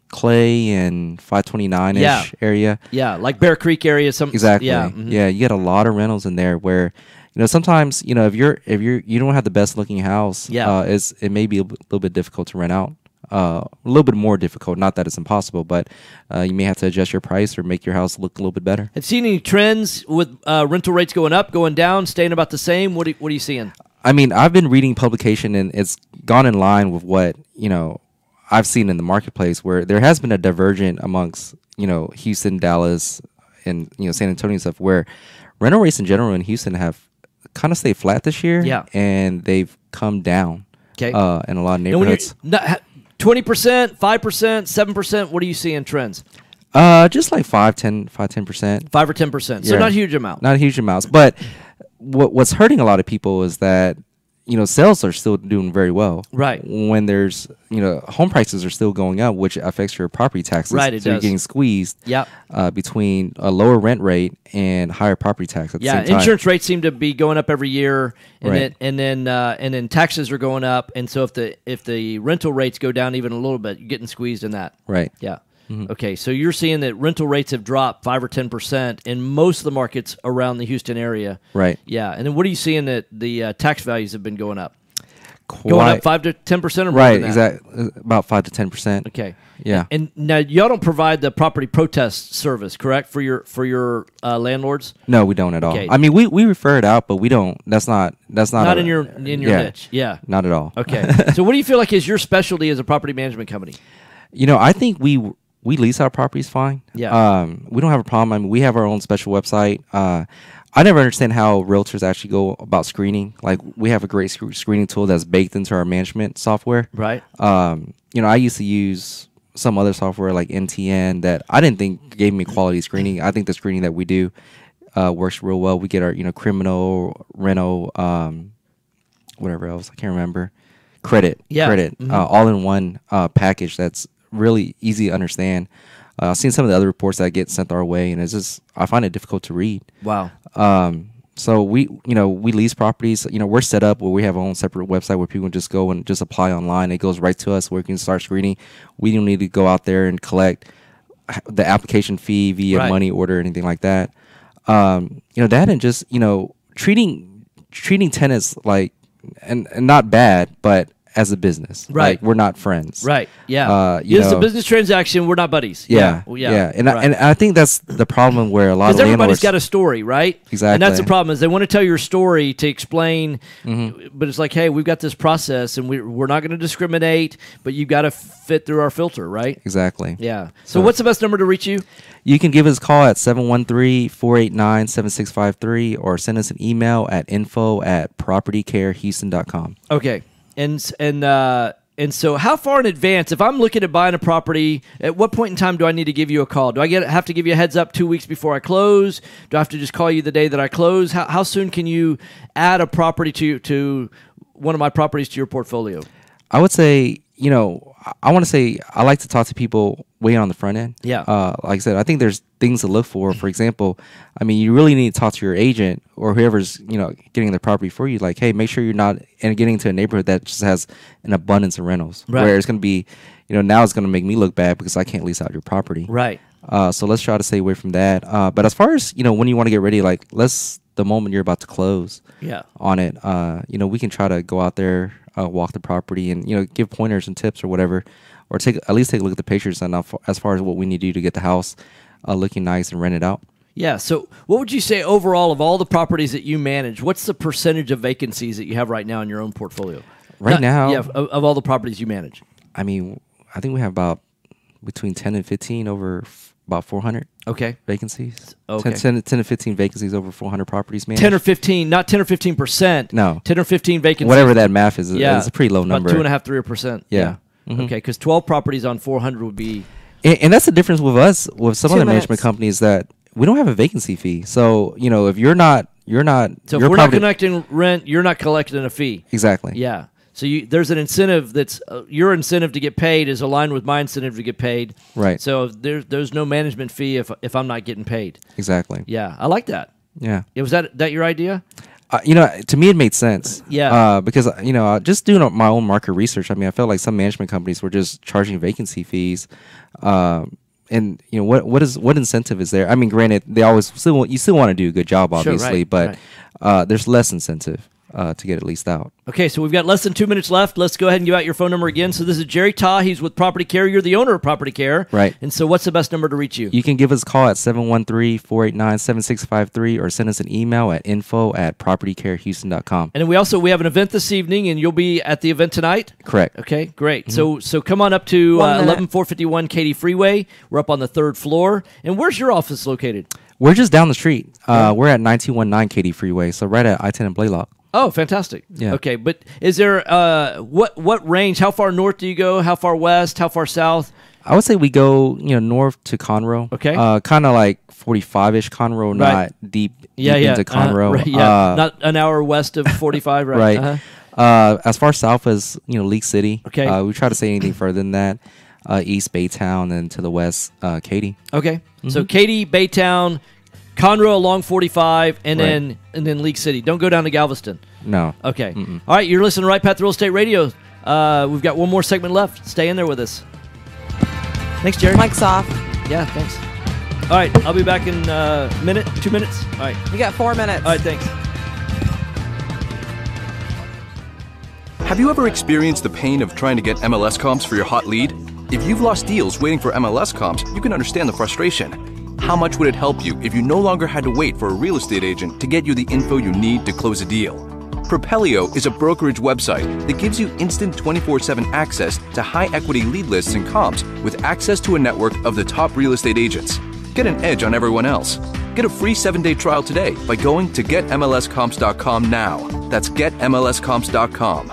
Clay and 529-ish area. Yeah, like Bear Creek area. Exactly. Yeah, yeah, you get a lot of rentals in there where sometimes if you don't have the best looking house, it may be a little bit difficult to rent out. a little bit more difficult. Not that it's impossible, but you may have to adjust your price or make your house look a little bit better. Have you seen any trends with rental rates going up, going down, staying about the same? What are you seeing? I mean, I've been reading publication, and it's gone in line with what I've seen in the marketplace, where there has been a divergent amongst Houston, Dallas, and San Antonio and stuff, where rental rates in general in Houston have kind of stayed flat this year, and they've come down. Okay. In a lot of neighborhoods. 20%, 5%, 7%. What are you seeing trends? Just like 5-10%. 5 or 10%. So not huge amount. Not huge amounts. But what's hurting a lot of people is that sales are still doing very well. Right. When there's home prices are still going up, which affects your property taxes. Right. It so does. You're getting squeezed. Between a lower rent rate and higher property tax at the same time. Insurance rates seem to be going up every year, and then taxes are going up, and so if the rental rates go down even a little bit, you're getting squeezed in that. Right. Yeah. Mm-hmm. Okay, so you're seeing that rental rates have dropped 5 or 10% in most of the markets around the Houston area. Right. Yeah, and then what are you seeing that the tax values have been going up? Going up 5 to 10% or more right, than that? Exactly. About 5 to 10%. Okay. Yeah. And now y'all don't provide the property protest service, correct, for your landlords? No, we don't at all. Okay. I mean, we refer it out, but we don't. That's not in your niche. Yeah. Not at all. Okay. So what do you feel like is your specialty as a property management company? I think we lease our properties fine. Yeah. We don't have a problem. I mean, we have our own special website. I never understand how realtors actually go about screening. Like, we have a great screening tool that's baked into our management software. Right. I used to use some other software like NTN that I didn't think gave me quality screening. I think the screening that we do works real well. We get our criminal, rental, whatever else, I can't remember, credit, Mm-hmm. all in one package that's really easy to understand. I've seen some of the other reports that get sent our way, and I find it difficult to read. Wow. So we lease properties. We're set up where we have our own separate website where people can just go and just apply online. It goes right to us where we can start screening. We don't need to go out there and collect the application fee via money order or anything like that. That and just treating tenants like and not bad, but as a business. Right. Like, we're not friends. Right. Yeah. It's a business transaction. We're not buddies. Yeah. And I think that's the problem where a lot of landlords... Because everybody's got a story, right? Exactly. And that's the problem, is they want to tell your story to explain, but it's like, hey, we've got this process, and we're not going to discriminate, but you've got to fit through our filter, right? Exactly. Yeah. So what's the best number to reach you? You can give us a call at 713-489-7653 or send us an email at info@propertycarehouston.com. Okay. And so how far in advance, if I'm looking at buying a property, at what point in time do I need to give you a call? Do I have to give you a heads up 2 weeks before I close? Do I have to just call you the day that I close? How soon can you add a property to one of my properties to your portfolio? I would say, I want to say I like to talk to people way on the front end. Yeah. Like I said, I think there's things to look for. For example, I mean, you really need to talk to your agent or whoever's, getting the property for you. Like, hey, make sure you're not getting into a neighborhood that just has an abundance of rentals. Right. Where it's going to be, now it's going to make me look bad because I can't lease out your property. Right. So let's try to stay away from that. But as far as, when you want to get ready, like, the moment you're about to close on it, we can try to go out there, walk the property and, give pointers and tips or whatever, or at least take a look at the pictures and as far as what we need to do to get the house looking nice and rent it out. Yeah. So what would you say overall of all the properties that you manage, what's the percentage of vacancies that you have right now in your own portfolio? Now? Yeah, of all the properties you manage. I mean, I think we have about between 10 and 15 over about 400 vacancies. Okay. 10 to 15 vacancies over 400 properties managed. 10 or 15, not 10 or 15%. No. 10 or 15 vacancies. Whatever that math is, it's a pretty low number. About 2.5-3%. Yeah. Mm-hmm. Okay, because 12 properties on 400 would be... And that's the difference with us, with some other management companies, that we don't have a vacancy fee. So, if you're not... So if we're not collecting rent, you're not collecting a fee. Exactly. Yeah. So there's an incentive that's... your incentive to get paid is aligned with my incentive to get paid. Right. So there's no management fee if I'm not getting paid. Exactly. Yeah, I like that. Yeah. Was that your idea? To me, it made sense. Yeah. Because, just doing my own market research, I mean, I felt like some management companies were just charging vacancy fees. And, what incentive is there? I mean, granted, you still want to do a good job, obviously, sure, right, but there's less incentive to get it leased out. Okay, so we've got less than 2 minutes left. Let's go ahead and give out your phone number again. So this is Jerry Ta. He's with Property Care. You're the owner of Property Care. Right. And so what's the best number to reach you? You can give us a call at 713-489-7653 or send us an email at info@propertycarehouston.com. And then we have an event this evening, and you'll be at the event tonight? Correct. Okay, great. So come on up to 11451 Katy Freeway. We're up on the 3rd floor. And where's your office located? We're just down the street. We're at 1919 Katy Freeway, so right at I-10 and Blaylock. Oh, fantastic. Yeah. Okay, but is there what range? How far north do you go? How far west? How far south? I would say we go north to Conroe. Okay. Kind of like 45-ish Conroe, not deep into Conroe. Right, not an hour west of 45, right? Right. As far south as League City. Okay. We try to say anything further than that. East Baytown, and to the west, Katy. Okay. So Katy, Baytown, Conroe along 45, and then League City. Don't go down to Galveston. No. Okay. All right, you're listening to Right Path Real Estate Radio. We've got one more segment left. Stay in there with us. Thanks, Jerry. Mic's off. Yeah, thanks. All right, I'll be back in a minute, 2 minutes. All right. You got 4 minutes. All right, thanks. Have you ever experienced the pain of trying to get MLS comps for your hot lead? If you've lost deals waiting for MLS comps, you can understand the frustration. How much would it help you if you no longer had to wait for a real estate agent to get you the info you need to close a deal? Propelio is a brokerage website that gives you instant 24/7 access to high-equity lead lists and comps with access to a network of the top real estate agents. Get an edge on everyone else. Get a free 7-day trial today by going to getmlscomps.com now. That's getmlscomps.com.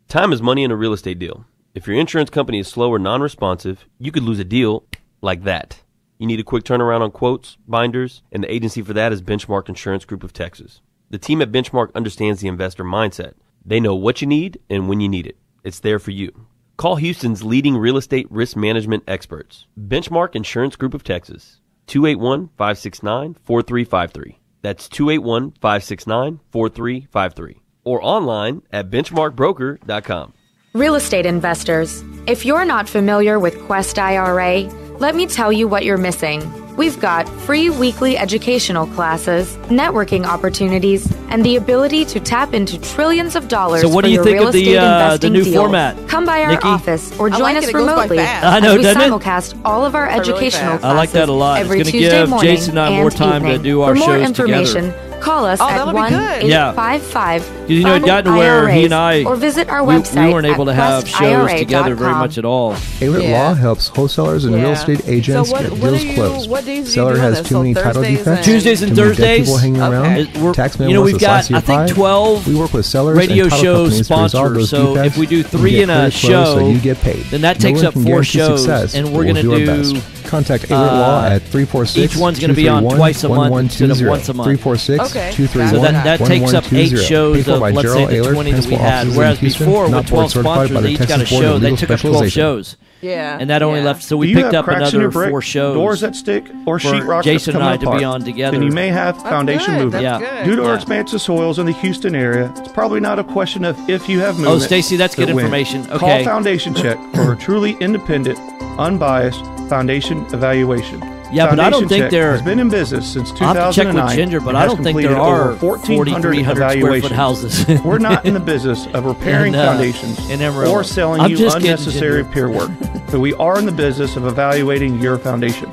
Time is money in a real estate deal. If your insurance company is slow or non-responsive, you could lose a deal like that. You need a quick turnaround on quotes, binders, and the agency for that is Benchmark Insurance Group of Texas. The team at Benchmark understands the investor mindset. They know what you need and when you need it. It's there for you. Call Houston's leading real estate risk management experts. Benchmark Insurance Group of Texas. 281-569-4353. That's 281-569-4353. Or online at benchmarkbroker.com. Real estate investors, if you're not familiar with Quest IRA, let me tell you what you're missing. We've got free weekly educational classes, networking opportunities, and the ability to tap into trillions of dollars so what for do you your think real of estate investing the new deals. format? Come by our Nikki? office or join us remotely I know, as we doesn't simulcast all of our educational classes I like that a lot. every It's going to Tuesday give morning Jason and I and more time evening. to do our For more shows information, together. call us at 1-855 it got to where he and I or visit our we website weren't able to have shows together very much at all. A-Lit Law helps wholesalers and real estate agents get deals closed. Seller has too many title defects. Tuesdays and too many dead Thursdays. people hanging around. Taxman we've got I think 12 we work with sellers radio and title show companies to resolve sponsors. those So defects if we do and 3 get in a clear show, close so you get paid. then that No takes one up can 4 guarantee shows, success, and but we're going to we'll do. our best. Contact A-Lit Law at 346. Each one's going to be on twice a month instead of once a month. 346-231-1120. So that takes up 8 shows of, let's say, the 20 that we had. Whereas before, with 12 sponsors, they each got a show. They took up 12 shows. Yeah. And that only left, so we picked up another 4 shows. Doors that stick or for sheetrock Jason and I apart. to be on together. Then you may have foundation movement. Due to our expansive soils in the Houston area, it's probably not a question of if you have movement. Oh, Stacy, that's good information. Okay. Call Foundation Check for a truly independent, unbiased foundation evaluation. Yeah, but I don't think Check there has been in business since 2009. I'll have to check with Ginger, but I don't think there are 4,300 square foot houses. We're not in the business of repairing foundations or selling you unnecessary peer work, but we are in the business of evaluating your foundation.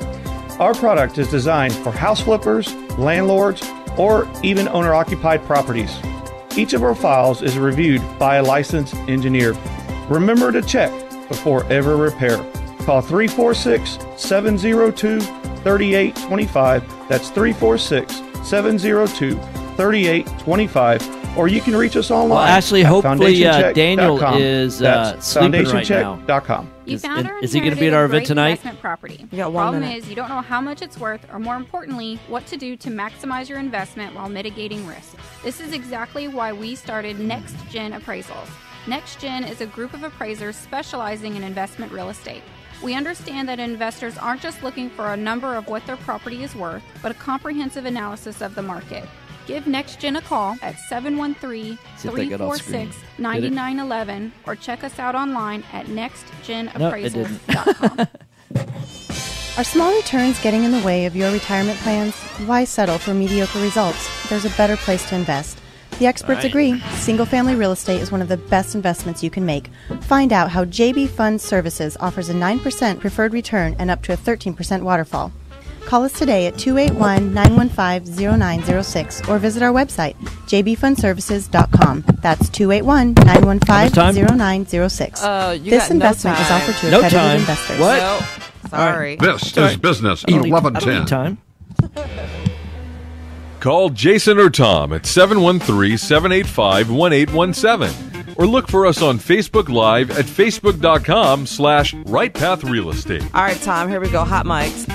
Our product is designed for house flippers, landlords, or even owner-occupied properties. Each of our files is reviewed by a licensed engineer. Remember to check before every repair. Call 346-702-3825. That's 346-702-3825. Or you can reach us online. Well, actually, hopefully Daniel is sleeping right now. FoundationCheck.com. You found or is he going to be at our event tonight? Investment property. The problem is you don't know how much it's worth, or more importantly, what to do to maximize your investment while mitigating risk. This is exactly why we started NextGen Appraisals. NextGen is a group of appraisers specializing in investment real estate. We understand that investors aren't just looking for a number of what their property is worth, but a comprehensive analysis of the market. Give NextGen a call at 713-346-9911 or check us out online at nextgenappraisals.com. Are small returns getting in the way of your retirement plans? Why settle for mediocre results? There's a better place to invest. The experts agree, single-family real estate is one of the best investments you can make. Find out how JB Fund Services offers a 9% preferred return and up to a 13% waterfall. Call us today at 281-915-0906 or visit our website, jbfundservices.com. That's 281-915-0906. This investment is offered to accredited investors. What? No. Sorry. This is business at 1110. Time. Call Jason or Tom at 713-785-1817 or look for us on Facebook Live at facebook.com/RightPathRealEstate. All right, Tom, here we go. Hot mics.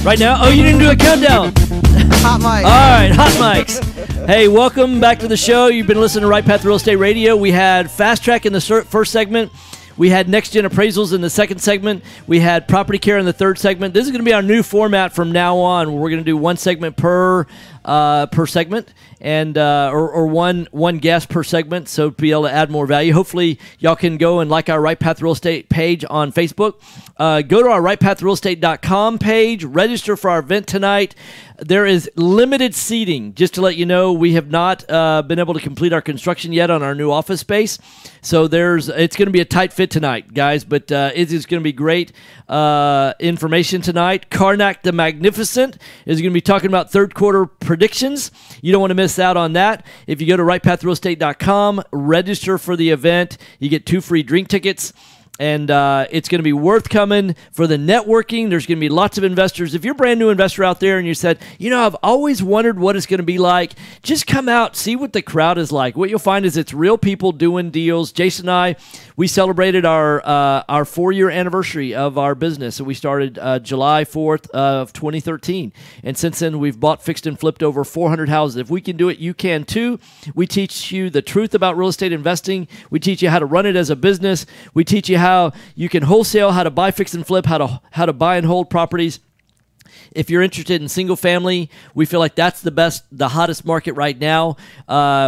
Right now? Oh, you didn't do a countdown. Hot mics. All right, hot mics. Hey, welcome back to the show. You've been listening to Right Path Real Estate Radio. We had FastTrack in the first segment. We had NextGen Appraisals in the second segment. We had Property Care in the third segment. This is going to be our new format from now on. We're going to do one segment per segment, and or one guest per segment, so to be able to add more value. Hopefully, y'all can go and like our Right Path Real Estate page on Facebook. Go to our rightpathrealestate.com page. Register for our event tonight. There is limited seating. Just to let you know, we have not been able to complete our construction yet on our new office space. So it's going to be a tight fit tonight, guys, but it is going to be great information tonight. Karnak the Magnificent is going to be talking about third quarter predictions. You don't want to miss out on that. If you go to rightpathrealestate.com, register for the event, you get 2 free drink tickets. And it's going to be worth coming for the networking. There's going to be lots of investors. If you're a brand new investor out there and you said, I've always wondered what it's going to be like, just come out, see what the crowd is like. What you'll find is it's real people doing deals. Jason and I, we celebrated our 4-year anniversary of our business. And we started July 4th of 2013. And since then, we've bought, fixed, and flipped over 400 houses. If we can do it, you can too. We teach you the truth about real estate investing. We teach you how to run it as a business. We teach you how you can wholesale, how to buy, fix, and flip, how to buy and hold properties. If you're interested in single family, we feel like that's the hottest market right now.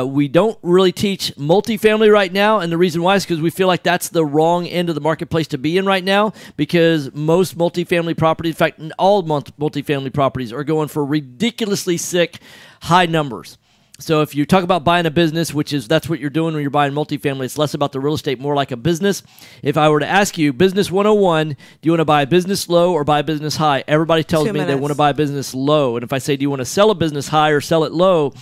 We don't really teach multifamily right now, and the reason why is because we feel like that's the wrong end of the marketplace to be in right now, because most multifamily properties, in fact, all multifamily properties are going for ridiculously sick high numbers. So if you talk about buying a business, that's what you're doing when you're buying multifamily, it's less about the real estate, more like a business. If I were to ask you, Business 101, do you want to buy a business low or buy a business high? Everybody tells me they want to buy a business low. And if I say, do you want to sell a business high or sell it low?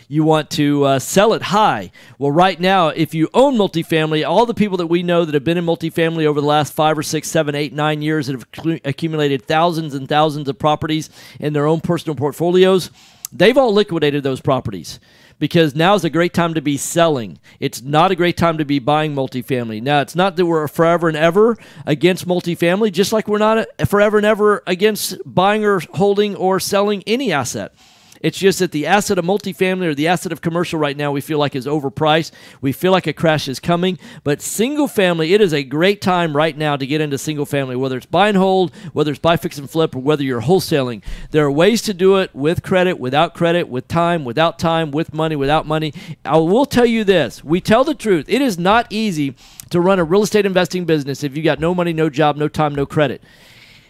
You want to sell it high. Well, right now, if you own multifamily, all the people that we know that have been in multifamily over the last 5 or 6, 7, 8, 9 years that have accumulated thousands and thousands of properties in their own personal portfolios, they've all liquidated those properties because now is a great time to be selling. It's not a great time to be buying multifamily. Now, it's not that we're forever and ever against multifamily, just like we're not forever and ever against buying or holding or selling any asset. It's just that the asset of multifamily or the asset of commercial right now we feel like is overpriced. We feel like a crash is coming. But single family, it is a great time right now to get into single family, whether it's buy and hold, whether it's buy, fix, and flip, or whether you're wholesaling. There are ways to do it with credit, without credit, with time, without time, with money, without money. I will tell you this. We tell the truth. It is not easy to run a real estate investing business if you got no money, no job, no time, no credit.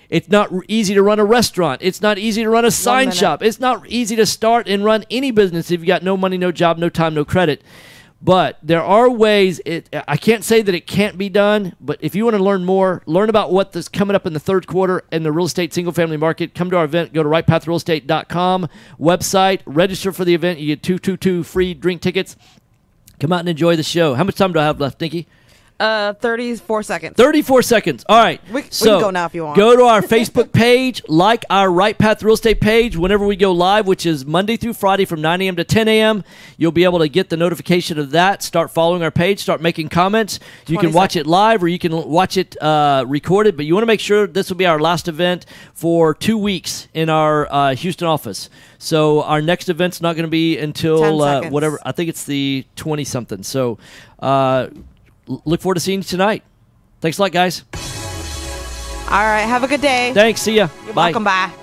It's not easy to run a restaurant. It's not easy to run a sign shop. It's not easy to start and run any business if you got no money, no job, no time, no credit. But there are ways. I can't say that it can't be done, but if you want to learn more, learn about what's coming up in the third quarter in the real estate single-family market, come to our event. Go to rightpathrealestate.com website. Register for the event. You get 2 free drink tickets. Come out and enjoy the show. How much time do I have left, Nikki? 34 seconds. 34 seconds. All right. We can go now if you want. Go to our Facebook page, like our Right Path Real Estate page whenever we go live, which is Monday through Friday from 9 a.m. to 10 a.m. You'll be able to get the notification of that. Start following our page. Start making comments. You can watch it live or you can watch it recorded, but you want to make sure this will be our last event for 2 weeks in our Houston office. So our next event's not going to be until whatever. I think it's the 20-something. So look forward to seeing you tonight. Thanks a lot, guys. All right. Have a good day. Thanks. See ya. You're Bye. welcome. Bye.